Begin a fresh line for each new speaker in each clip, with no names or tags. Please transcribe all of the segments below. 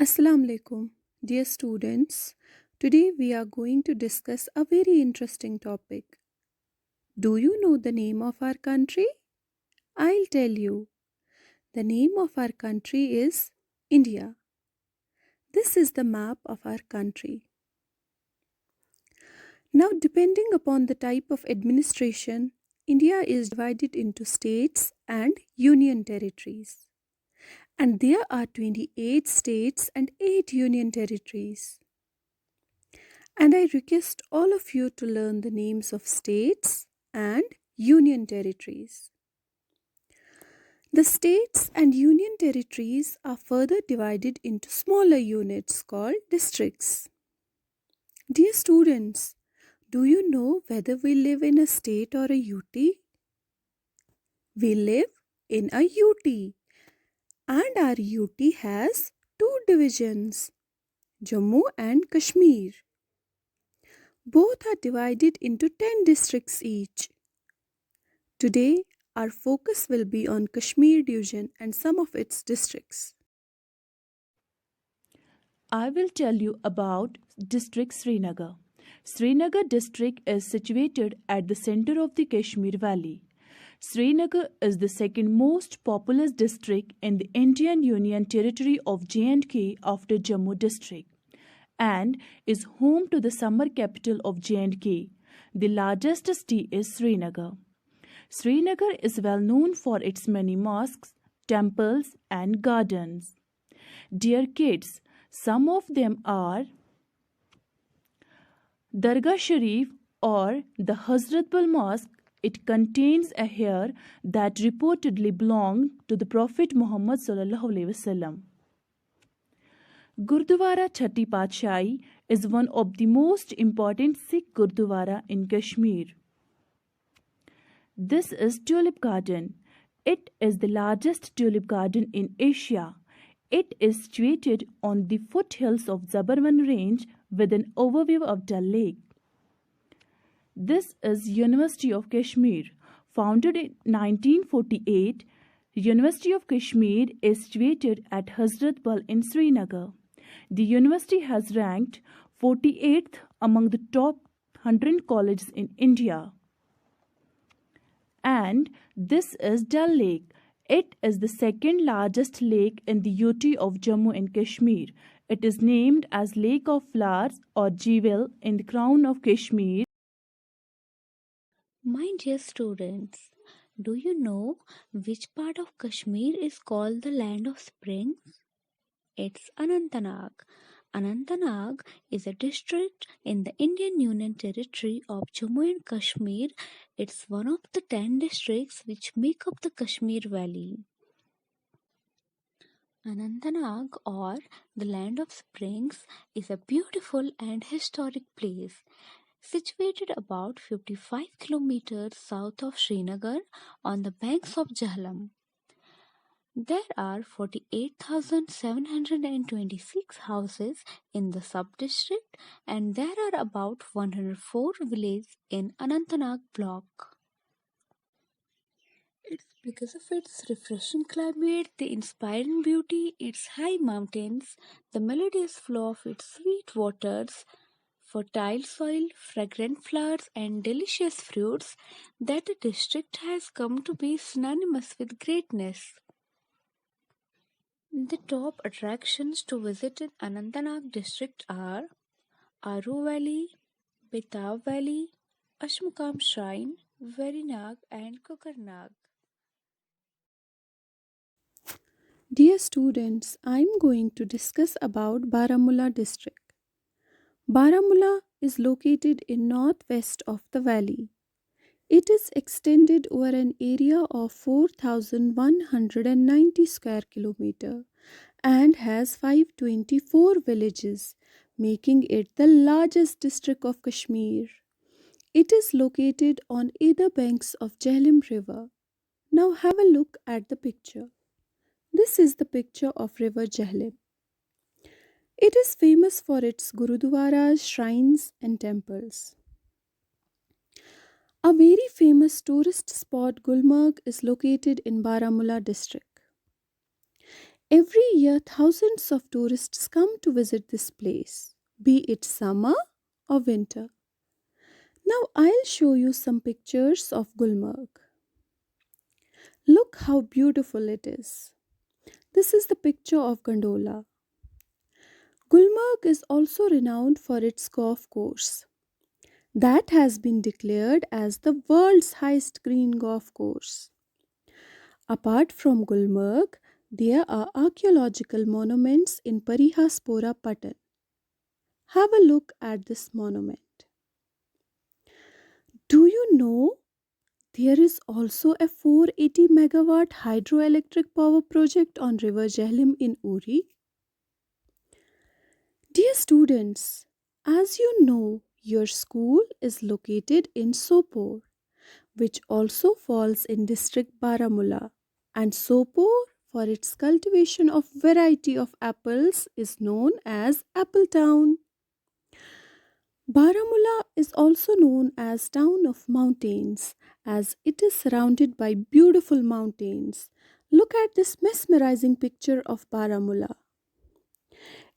Assalamu alaikum, dear students. Today we are going to discuss a very interesting topic. Do you know the name of our country? I'll tell you. The name of our country is India. This is the map of our country. Now, depending upon the type of administration, India is divided into states and union territories. And there are 28 states and 8 union territories. And I request all of you to learn the names of states and union territories. The states and union territories are further divided into smaller units called districts. Dear students, do you know whether we live in a state or a UT? We live in a UT, and our UT has two divisions, Jammu and Kashmir. Both are divided into 10 districts each. Today, our focus will be on Kashmir division and some of its districts.
I will tell you about district Srinagar. Srinagar district is situated at the center of the Kashmir Valley. Srinagar is the second most populous district in the Indian Union Territory of J&K after Jammu district and is home to the summer capital of J&K. The largest city is Srinagar. Srinagar is well known for its many mosques, temples and gardens. Dear kids, some of them are Dargah Sharif or the Hazratbal Mosque. It contains a hair that reportedly belonged to the Prophet Muhammad sallallahu alaihi wasallam. Gurdwara Chatti Patshahi is one of the most important Sikh Gurdwara in Kashmir. This is Tulip Garden. It is the largest tulip garden in Asia. It is situated on the foothills of Zabarwan range with an overview of Dal Lake. This is University of Kashmir. Founded in 1948, University of Kashmir is situated at Hazratbal in Srinagar. The university has ranked 48th among the top 100 colleges in India. And this is Dal Lake. It is the second largest lake in the UT of Jammu and Kashmir. It is named as Lake of Flowers or Jewel in the crown of Kashmir.
My dear students, do you know which part of Kashmir is called the Land of Springs? It's Anantnag. Anantnag is a district in the Indian Union Territory of Jammu and Kashmir. It's one of the 10 districts which make up the Kashmir Valley. Anantnag, or the Land of Springs, is a beautiful and historic place situated about 55 kilometers south of Srinagar on the banks of Jhelum. There are 48,726 houses in the sub-district and there are about 104 villages in Anantnag block. It's because of its refreshing climate, the inspiring beauty, its high mountains, the melodious flow of its sweet waters, fertile soil, fragrant flowers, and delicious fruits that the district has come to be synonymous with greatness. The top attractions to visit in Anantnag district are Aru Valley, Betab Valley, Ashmukam Shrine, Verinag, and Kukarnag.
Dear students, I am going to discuss about Baramulla district. Baramulla is located in northwest of the valley. It is extended over an area of 4,190 square kilometer and has 524 villages, making it the largest district of Kashmir. It is located on either banks of Jhelum River. Now have a look at the picture. This is the picture of River Jhelum. It is famous for its gurudwaras, shrines, and temples. A very famous tourist spot, Gulmarg, is located in Baramulla district. Every year, thousands of tourists come to visit this place, be it summer or winter. Now, I'll show you some pictures of Gulmarg. Look how beautiful it is. This is the picture of Gondola. Gulmarg is also renowned for its golf course that has been declared as the world's highest green golf course. Apart from Gulmarg, there are archaeological monuments in Parihaspora, Patan. Have a look at this monument. Do you know there is also a 480 megawatt hydroelectric power project on River Jhelum in Uri? Dear students, as you know, your school is located in Sopore, which also falls in district Baramulla, and Sopore, for its cultivation of variety of apples, is known as Apple Town. Baramulla is also known as Town of Mountains, as it is surrounded by beautiful mountains. Look at this mesmerizing picture of Baramulla.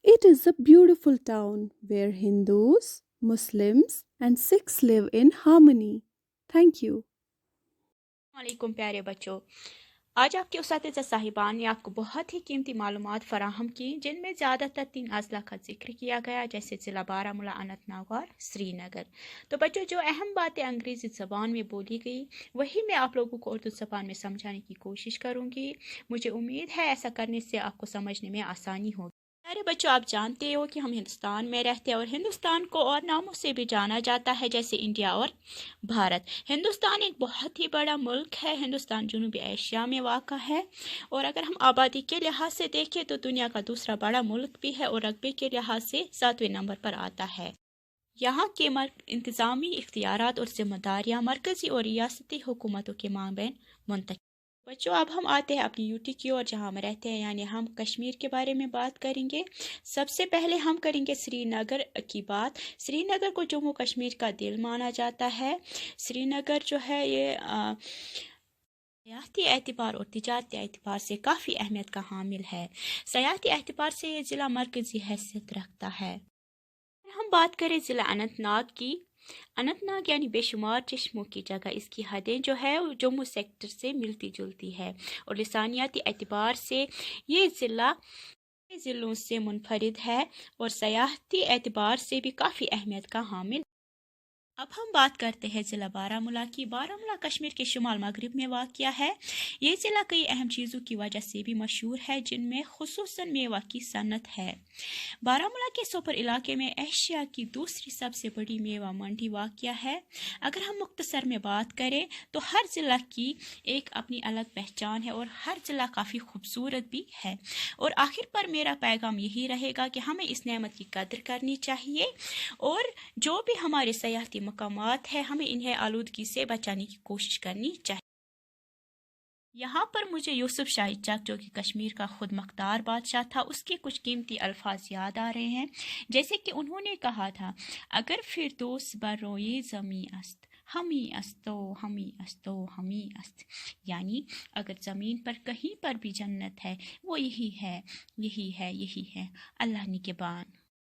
It is a beautiful town where Hindus, Muslims, and Sikhs live in harmony. Thank you.
वालेकुम प्यारे बच्चों, आज आपके उस्ताद साहिबान ने आपको बहुत ही कीमती मालूमात फराहम की, जिनमें ज़्यादातर 3 अजला का जिक्र किया गया, जैसे ज़िला बारामूला, अनंतनाग और श्रीनगर। तो बच्चों, जो अहम बातें अंग्रेज़ी ज़बान में बोली गई वही मैं आप लोगों को उर्दू ज़बान में समझाने की कोशिश करूँगी। मुझे उम्मीद है ऐसा करने से आपको समझने में आसानी होगी। प्यारे बच्चों, आप जानते हो कि हम हिंदुस्तान में रहते हैं और हिंदुस्तान को और नामों से भी जाना जाता है, जैसे इंडिया और भारत। हिंदुस्तान एक बहुत ही बड़ा मुल्क है। हिंदुस्तान जनूबी एशिया में वाक़ा है और अगर हम आबादी के लिहाज से देखें तो दुनिया का दूसरा बड़ा मुल्क भी है और रकबे के लिहाज से 7वें नंबर पर आता है। यहाँ के इंतज़ामी इख्तियारात और ज़िम्मेदारियाँ मरकज़ी और रियासती हुकूमतों के माबैन मुंतकिल। बच्चों, अब हम आते हैं अपनी यूटी की ओर, जहाँ हम रहते हैं, यानी हम कश्मीर के बारे में बात करेंगे। सबसे पहले हम करेंगे श्रीनगर की बात। श्रीनगर को जम्मू कश्मीर का दिल माना जाता है। श्रीनगर जो है ये सयाहती एतबार और तिजारती एतबार से काफ़ी अहमियत का हामिल है। सयाहती एतबार से ये ज़िला मरकज़ी हैसियत रखता है। हम बात करें ज़िला अनंतनाग की। अनंतनाग यानी बेशुमार चश्मों की जगह, इसकी हदें जो है वो जम्मू सेक्टर से मिलती जुलती है और लिसानियाती एतबार से ये ज़िला ज़िलों से मुनफरिद है और सयाहती एतबार से भी काफ़ी अहमियत का हामिल। अब हम बात करते हैं ज़िला बारामूला की। बारामूला कश्मीर के शुमाल मगरिब में वाक़या है। ये ज़िला कई अहम चीज़ों की वजह से भी मशहूर है, जिनमें खुसूसन मेवा की सनत है। बारामूला के सोपर इलाके में एशिया की दूसरी सबसे बड़ी मेवा मंडी वाक़या है। अगर हम मुख्तसर में बात करें तो हर ज़िला की एक अपनी अलग पहचान है और हर ज़िला काफ़ी खूबसूरत भी है। और आखिर पर मेरा पैगाम यही रहेगा कि हमें इस नेमत की कदर करनी चाहिए और जो भी हमारे सयाहती मकामात है हमें इन्हें आलूदगी से बचाने की कोशिश करनी चाहिए। यहाँ पर मुझे यूसुफ शाही चक, जो कि कश्मीर का खुद मुख्तार बादशाह था, उसके कुछ कीमती अल्फाज याद आ रहे हैं। जैसे कि उन्होंने कहा था, अगर फिरदौस बरोए ज़मी अस्त हमी अस्तो हमी अस्तो हमी अस्त, यानी अगर ज़मीन पर कहीं पर भी जन्नत है वो यही है, यही है, यही है, अल्लाह निगहबान।